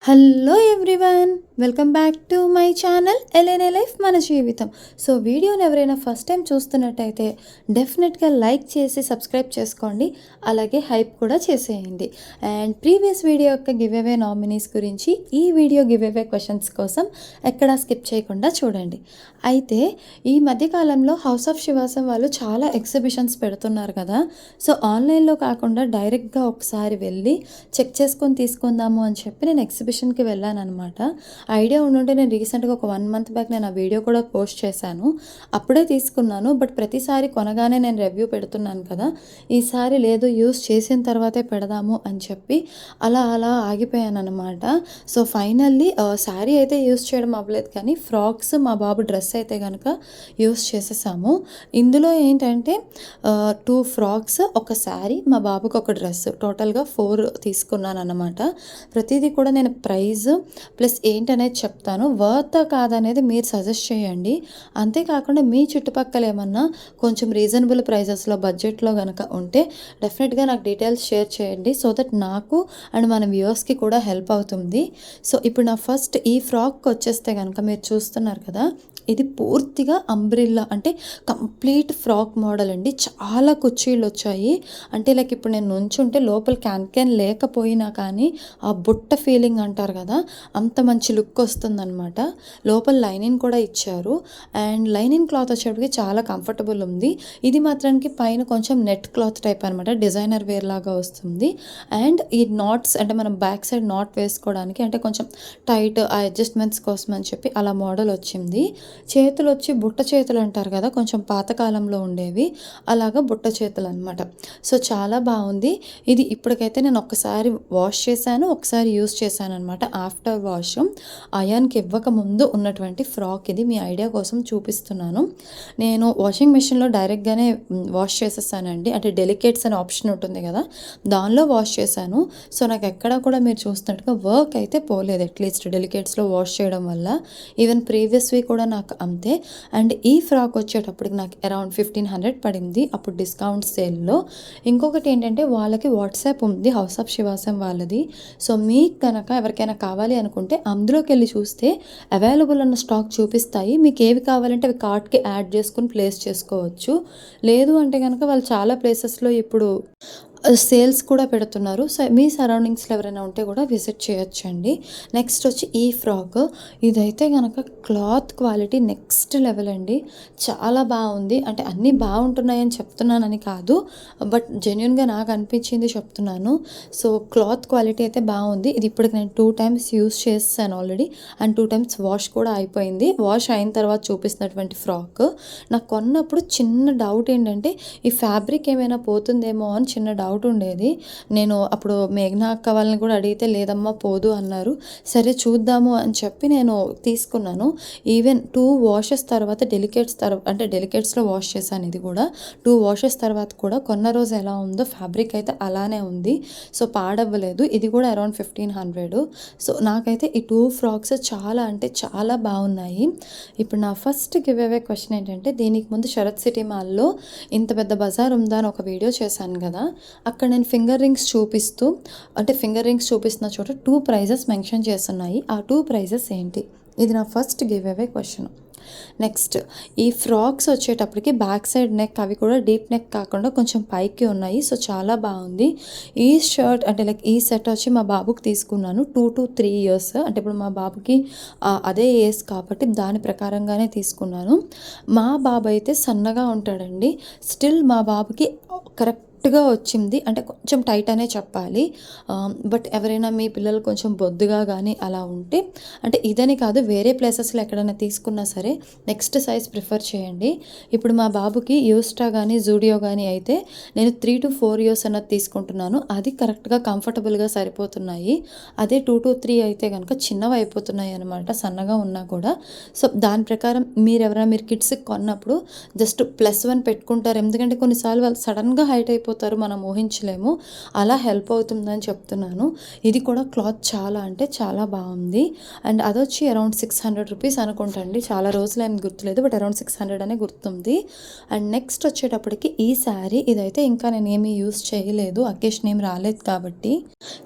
Hello everyone, welcome back to my channel LNA life మన జీవితం. So వీడియోని ఎవరైనా ఫస్ట్ టైం చూస్తున్నట్టయితే డెఫినెట్గా లైక్ చేసి సబ్స్క్రైబ్ చేసుకోండి, అలాగే హైప్ కూడా చేసేయండి. అండ్ ప్రీవియస్ వీడియో యొక్క గివ్ అవే నామినీస్ గురించి ఈ వీడియో గివ్ అవే క్వశ్చన్స్ కోసం ఎక్కడా స్కిప్ చేయకుండా చూడండి. అయితే ఈ మధ్యకాలంలో హౌస్ ఆఫ్ శివాసం వాళ్ళు చాలా ఎగ్జిబిషన్స్ పెడుతున్నారు కదా. సో ఆన్లైన్లో కాకుండా డైరెక్ట్గా ఒకసారి వెళ్ళి చెక్ చేసుకొని తీసుకుందాము అని చెప్పి నేను ఎగ్జిబిషన్కి వెళ్ళాను అనమాట. ఐడియా ఉండుంటే నేను రీసెంట్గా ఒక 1 month బ్యాక్ నేను ఆ వీడియో కూడా పోస్ట్ చేశాను. అప్పుడే తీసుకున్నాను, బట్ ప్రతిసారి కొనగానే నేను రివ్యూ పెడుతున్నాను కదా, ఈసారి లేదు యూస్ చేసిన తర్వాతే పెడదాము అని చెప్పి అలా అలా ఆగిపోయాను అనమాట. సో ఫైనల్లీ శారీ అయితే యూస్ చేయడం అవ్వలేదు, కానీ ఫ్రాక్స్, మా బాబు డ్రెస్ అయితే కనుక యూస్ చేసేసాము. ఇందులో ఏంటంటే 2 ఫ్రాక్స్, ఒక శారీ, మా బాబుకి ఒక డ్రెస్, టోటల్గా 4 తీసుకున్నాను అన్నమాట. ప్రతిదీ కూడా నేను ప్రైస్ ప్లస్ ఏంటనేది చెప్తాను. వర్త్ కాదనేది మీరు సజెస్ట్ చేయండి. అంతేకాకుండా మీ చుట్టుపక్కల ఏమన్నా కొంచెం రీజనబుల్ ప్రైజెస్లో బడ్జెట్లో కనుక ఉంటే డెఫినెట్గా నాకు డీటెయిల్స్ షేర్ చేయండి, సో దట్ నాకు అండ్ మన వ్యూవర్స్కి కూడా హెల్ప్ అవుతుంది. సో ఇప్పుడు నా ఫస్ట్ ఈ ఫ్రాక్ వచ్చేస్తే కనుక మీరు చూస్తున్నారు కదా, ఇది పూర్తిగా అంబ్రిల్లా అంటే కంప్లీట్ ఫ్రాక్ మోడల్ అండి. చాలా కుర్చీలు వచ్చాయి. అంటే లైక్ ఇప్పుడు నేను నుంచుంటే లోపల క్యాన్ లేకపోయినా కానీ ఆ బుట్ట ఫీలింగ్ అంటారు కదా, అంత మంచి లుక్ వస్తుందన్నమాట. లోపల లైనింగ్ కూడా ఇచ్చారు. అండ్ లైనింగ్ క్లాత్ వచ్చేటప్పటికి చాలా కంఫర్టబుల్ ఉంది. ఇది మాత్రానికి పైన కొంచెం నెట్ క్లాత్ టైప్ అనమాట, డిజైనర్ వేర్ లాగా వస్తుంది. అండ్ ఈ నాట్స్ అంటే మనం బ్యాక్ సైడ్ నాట్ వేసుకోవడానికి అంటే కొంచెం టైట్ ఆ అడ్జస్ట్మెంట్స్ కోసం అని చెప్పి అలా మోడల్ వచ్చింది. చేతులు వచ్చి బుట్ట చేతులు అంటారు కదా, కొంచెం పాతకాలంలో ఉండేవి, అలాగా బుట్ట చేతులు అనమాట. సో చాలా బాగుంది. ఇది ఇప్పటికైతే నేను ఒక్కసారి వాష్ చేశాను, ఒకసారి యూస్ చేశాను అనమాట. ఆఫ్టర్ వాష్ అయాన్కి ఇవ్వక ముందు ఉన్నటువంటి ఫ్రాక్ ఇది, మీ ఐడియా కోసం చూపిస్తున్నాను. నేను వాషింగ్ మెషిన్లో డైరెక్ట్గానే వాష్ చేసేసానండి. అంటే డెలికేట్స్ అనే ఆప్షన్ ఉంటుంది కదా, దానిలో వాష్ చేశాను. సో నాకు ఎక్కడా కూడా మీరు చూస్తున్నట్టుగా వర్క్ అయితే పోలేదు, అట్లీస్ట్ డెలికేట్స్లో వాష్ చేయడం వల్ల. ఈవెన్ ప్రీవియస్వి కూడా నాకు అంతే. అండ్ ఈ ఫ్రాక్ వచ్చేటప్పటికి నాకు అరౌండ్ 1500 పడింది అప్పుడు డిస్కౌంట్ సేల్లో. ఇంకొకటి ఏంటంటే వాళ్ళకి వాట్సాప్ ఉంది, హౌస్ ఆఫ్ శివాసం వాళ్ళది. సో మీకు కనుక ఎవరికైనా కావాలి అనుకుంటే అందులోకి వెళ్ళి చూస్తే అవైలబుల్ ఉన్న స్టాక్ చూపిస్తాయి. మీకు ఏవి కావాలంటే అవి కార్ట్కి యాడ్ చేసుకుని ప్లేస్ చేసుకోవచ్చు. లేదు అంటే కనుక వాళ్ళు చాలా ప్లేసెస్లో ఇప్పుడు సేల్స్ కూడా పెడుతున్నారు. సో మీ సరౌండింగ్స్లో ఎవరైనా ఉంటే కూడా విజిట్ చేయొచ్చండి. నెక్స్ట్ వచ్చి ఈ ఫ్రాక్, ఇదైతే కనుక క్లాత్ క్వాలిటీ నెక్స్ట్ లెవెల్ అండి. చాలా బాగుంది. అంటే అన్నీ బాగుంటున్నాయని చెప్తున్నానని కాదు, బట్ జెన్యున్గా నాకు అనిపించింది చెప్తున్నాను. సో క్లాత్ క్వాలిటీ అయితే బాగుంది. ఇది ఇప్పటికి నేను 2 times యూస్ చేస్తాను ఆల్రెడీ, అండ్ 2 times వాష్ కూడా అయిపోయింది. వాష్ అయిన తర్వాత చూపిస్తున్నటువంటి ఫ్రాక్ నాకు కొన్నప్పుడు చిన్న డౌట్ ఏంటంటే ఈ ఫ్యాబ్రిక్ ఏమైనా పోతుందేమో అని చిన్న డౌట్ ఉండేది. నేను అప్పుడు మేఘ్నా అక్క వాళ్ళని కూడా అడిగితే లేదమ్మా పోదు అన్నారు. సరే చూద్దాము అని చెప్పి నేను తీసుకున్నాను. ఈవెన్ 2 washes తర్వాత అంటే డెలికేట్స్లో వాష్ చేశాను. ఇది కూడా 2 washes తర్వాత కూడా కొన్న రోజు ఎలా ఉందో ఫ్యాబ్రిక్ అయితే అలానే ఉంది. సో పాడవ్వలేదు. ఇది కూడా అరౌండ్ 1500. సో నాకైతే ఈ 2 ఫ్రాక్స్ చాలా అంటే చాలా బాగున్నాయి. ఇప్పుడు నా ఫస్ట్ గివ్ అవే క్వశ్చన్ ఏంటంటే, దీనికి ముందు శరత్ సిటీ మాల్లో ఇంత పెద్ద బజార్ ఉందా అని ఒక వీడియో చేశాను కదా, అక్కడ నేను ఫింగర్ రింగ్స్ చూపిస్తున్న చోట 2 ప్రైజెస్ మెన్షన్ చేస్తున్నాయి. ఆ 2 ప్రైజెస్ ఏంటి? ఇది నా first give away question. Next ఈ ఫ్రాక్స్ వచ్చేటప్పటికి బ్యాక్ సైడ్ నెక్ అవి కూడా డీప్ నెక్ కాకుండా కొంచెం పైకి ఉన్నాయి. సో చాలా బాగుంది. ఈ షర్ట్ అంటే లైక్ ఈ సెట్ వచ్చి మా బాబుకి తీసుకున్నాను 2 to 3 years. అంటే ఇప్పుడు మా బాబుకి అదే ఏజ్ కాబట్టి దాని ప్రకారంగానే తీసుకున్నాను. మా బాబు అయితే సన్నగా ఉంటాడండి. స్టిల్ మా బాబుకి కరెక్ట్గా వచ్చింది. అంటే కొంచెం టైట్ అనే చెప్పాలి. బట్ ఎవరైనా మీ పిల్లలు కొంచెం బొద్దుగా కానీ అలా ఉంటే, అంటే ఇదని కాదు వేరే ప్లేసెస్లో ఎక్కడైనా తీసుకున్నా సరే నెక్స్ట్ సైజ్ ప్రిఫర్ చేయండి. ఇప్పుడు మా బాబుకి యూస్టా కానీ జూడియో కానీ అయితే నేను 3 to 4 years అన్నది తీసుకుంటున్నాను. అది కరెక్ట్గా కంఫర్టబుల్గా సరిపోతున్నాయి. అదే 2 to 3 అయితే కనుక చిన్నవి అయిపోతున్నాయి అనమాట, సన్నగా ఉన్నా కూడా. సో దాని ప్రకారం మీరు కిడ్స్కి కొన్నప్పుడు జస్ట్ +1 పెట్టుకుంటారు. ఎందుకంటే కొన్నిసార్లు వాళ్ళు సడన్గా హైట్ అయిపోతారు అయిపోతారు, మనం ఊహించలేము. అలా హెల్ప్ అవుతుందని చెప్తున్నాను. ఇది కూడా క్లాత్ చాలా అంటే చాలా బాగుంది. అండ్ అదొచ్చి అరౌండ్ 600 రూపీస్ అనుకుంటా అండి. చాలా రోజులు ఏమి గుర్తులేదు, బట్ అరౌండ్ 600 అనే గుర్తుంది. అండ్ నెక్స్ట్ వచ్చేటప్పటికి ఈ శారీ, ఇదైతే ఇంకా నేను ఏమీ యూస్ చేయలేదు, అకేషన్ ఏం రాలేదు కాబట్టి.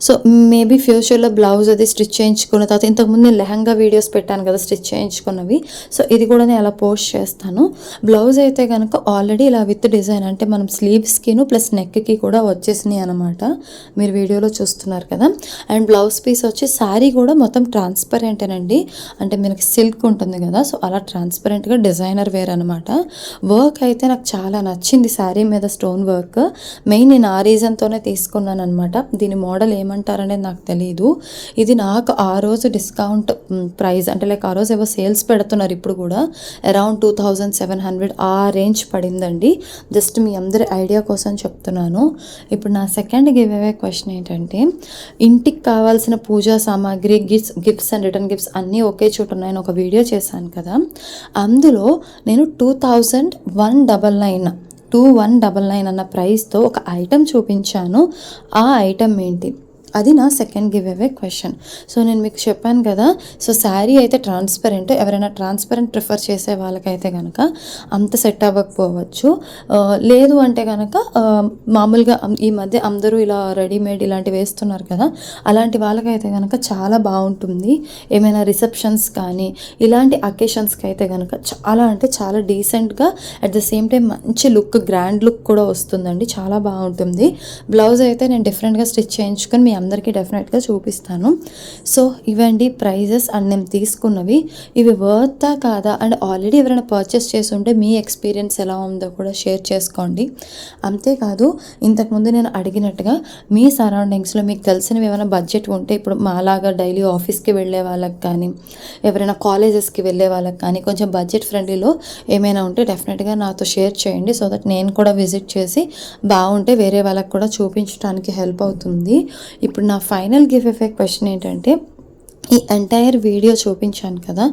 సో మేబీ ఫ్యూచర్లో బ్లౌజ్ అది స్టిచ్ చేయించుకున్న తర్వాత, ఇంతకుముందు నేను లెహంగా వీడియోస్ పెట్టాను కదా స్టిచ్ చేయించుకున్నవి, సో ఇది కూడా నేను అలా పోస్ట్ చేస్తాను. బ్లౌజ్ అయితే కనుక ఆల్రెడీ ఇలా విత్ డిజైన్, అంటే మనం స్లీవ్స్కిను ప్లస్ నెక్కి కూడా వచ్చేసినాయి అనమాట, మీరు వీడియోలో చూస్తున్నారు కదా. అండ్ బ్లౌజ్ పీస్ వచ్చి శారీ కూడా మొత్తం ట్రాన్స్పరెంటేనండి, అంటే మనకి సిల్క్ ఉంటుంది కదా, సో అలా ట్రాన్స్పరెంట్గా డిజైనర్ వేర్ అనమాట. వర్క్ అయితే నాకు చాలా నచ్చింది శారీ మీద, స్టోన్ వర్క్. మెయిన్ నేను ఆ రీజన్తోనే తీసుకున్నాను అనమాట. దీని మోడల్ ఏమంటారనేది నాకు తెలియదు. ఇది నాకు ఆ రోజు డిస్కౌంట్ ప్రైస్, అంటే లైక్ ఆ రోజు ఏవో సేల్స్ పెడుతున్నారు ఇప్పుడు కూడా, అరౌండ్ 2700 ఆ రేంజ్ పడిందండి. జస్ట్ మీ అందరి ఐడియా కోసం చెప్తున్నాను. ఇప్పుడు నా సెకండ్ గివ్ అవే క్వశ్చన్ ఏంటంటే, ఇంటికి కావాల్సిన పూజా సామాగ్రి, గిఫ్ట్స్ అండ్ రిటర్న్ గిఫ్ట్స్ అన్నీ ఒకే చోట ఉన్నాయని ఒక వీడియో చేశాను కదా, అందులో నేను 2199 అన్న ప్రైస్తో ఒక ఐటెం చూపించాను. ఆ ఐటెం ఏంటి? అది నా second give away question. So నేను మీకు చెప్పాను కదా, సో శారీ అయితే ట్రాన్స్పరెంట్, ఎవరైనా ట్రాన్స్పరెంట్ ప్రిఫర్ చేసే వాళ్ళకైతే కనుక అంత సెట్ అవ్వకపోవచ్చు. లేదు అంటే కనుక మామూలుగా ఈ మధ్య అందరూ ఇలా రెడీమేడ్ ఇలాంటివి వేస్తున్నారు కదా, అలాంటి వాళ్ళకైతే కనుక చాలా బాగుంటుంది. ఏమైనా రిసెప్షన్స్ కానీ ఇలాంటి అకేషన్స్కి అయితే కనుక చాలా అంటే చాలా డీసెంట్గా, అట్ ద సేమ్ టైం మంచి లుక్, గ్రాండ్ లుక్ కూడా వస్తుందండి, చాలా బాగుంటుంది. బ్లౌజ్ అయితే నేను డిఫరెంట్గా స్టిచ్ చేయించుకొని మీ అందరికీ డెఫినెట్గా చూపిస్తాను. సో ఇవండి ప్రైజెస్ అండ్ నేను తీసుకున్నవి. ఇవి వర్తా కాదా అండ్ ఆల్రెడీ ఎవరైనా పర్చేస్ చేసి ఉంటే మీ ఎక్స్పీరియన్స్ ఎలా ఉందో కూడా షేర్ చేసుకోండి. అంతేకాదు, ఇంతకుముందు నేను అడిగినట్టుగా మీ సరౌండింగ్స్లో మీకు తెలిసినవి ఏమైనా బడ్జెట్ ఉంటే, ఇప్పుడు మాలాగా డైలీ ఆఫీస్కి వెళ్ళే వాళ్ళకి కానీ, ఎవరైనా కాలేజెస్కి వెళ్ళే వాళ్ళకి కానీ కొంచెం బడ్జెట్ ఫ్రెండ్లీలో ఏమైనా ఉంటే డెఫినెట్గా నాతో షేర్ చేయండి. సో దట్ నేను కూడా విజిట్ చేసి బాగుంటే వేరే వాళ్ళకి కూడా చూపించడానికి హెల్ప్ అవుతుంది. ఇప్పుడు నా ఫైనల్ గివ్ అవే క్వశ్చన్ ఏంటంటే, ఈ ఎంటైర్ వీడియో చూపించాను కదా,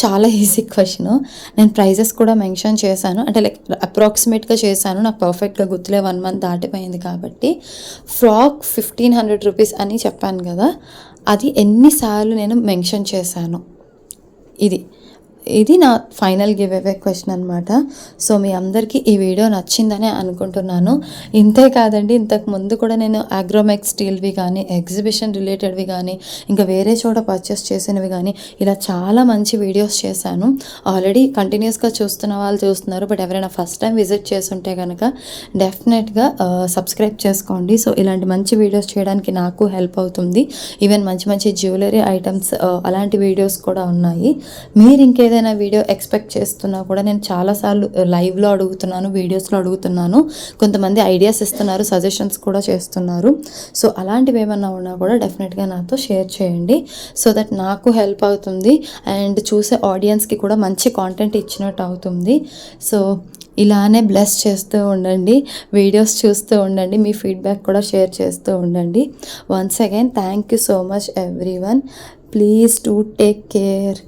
చాలా ఈజీ క్వశ్చన్. నేను ప్రైజెస్ కూడా మెన్షన్ చేశాను, అంటే లైక్ అప్రాక్సిమేట్గా చేశాను, నాకు పర్ఫెక్ట్గా గుర్తులే, 1 మంత్ దాటిపోయింది కాబట్టి. ఫ్రాక్ 1500 రూపీస్ అని చెప్పాను కదా, అది ఎన్నిసార్లు నేను మెన్షన్ చేశాను, ఇది నా ఫైనల్ గివ్ అవే క్వశ్చన్ అనమాట. సో మీ అందరికీ ఈ వీడియో నచ్చిందని అనుకుంటున్నాను. ఇంతే కాదండి, ఇంతకు ముందు కూడా నేను అగ్రోమెక్స్ స్టీల్వి కానీ, ఎగ్జిబిషన్ రిలేటెడ్వి కానీ, ఇంకా వేరే చోట పర్చేస్ చేసినవి కానీ, ఇలా చాలా మంచి వీడియోస్ చేశాను. ఆల్రెడీ కంటిన్యూస్గా చూస్తున్న వాళ్ళు చూస్తున్నారు, బట్ ఎవరైనా ఫస్ట్ టైం విజిట్ చేస్తుంటే కనుక డెఫినెట్గా సబ్స్క్రైబ్ చేసుకోండి. సో ఇలాంటి మంచి వీడియోస్ చేయడానికి నాకు హెల్ప్ అవుతుంది. ఈవెన్ మంచి మంచి జ్యువెలరీ ఐటమ్స్ అలాంటి వీడియోస్ కూడా ఉన్నాయి. మీరు ఏదైనా వీడియో ఎక్స్పెక్ట్ చేస్తున్నా కూడా నేను చాలాసార్లు లైవ్లో అడుగుతున్నాను, వీడియోస్లో అడుగుతున్నాను, కొంతమంది ఐడియాస్ ఇస్తున్నారు, సజెషన్స్ కూడా చేస్తున్నారు. సో అలాంటివి ఏమన్నా ఉన్నా కూడా డెఫినెట్గా నాతో షేర్ చేయండి, సో దట్ నాకు హెల్ప్ అవుతుంది అండ్ చూసే ఆడియన్స్కి కూడా మంచి కాంటెంట్ ఇచ్చినట్టు అవుతుంది. సో ఇలానే బ్లెస్ చేస్తూ ఉండండి, వీడియోస్ చూస్తూ ఉండండి, మీ ఫీడ్బ్యాక్ కూడా షేర్ చేస్తూ ఉండండి. Once again thank you so much everyone. Please do take care.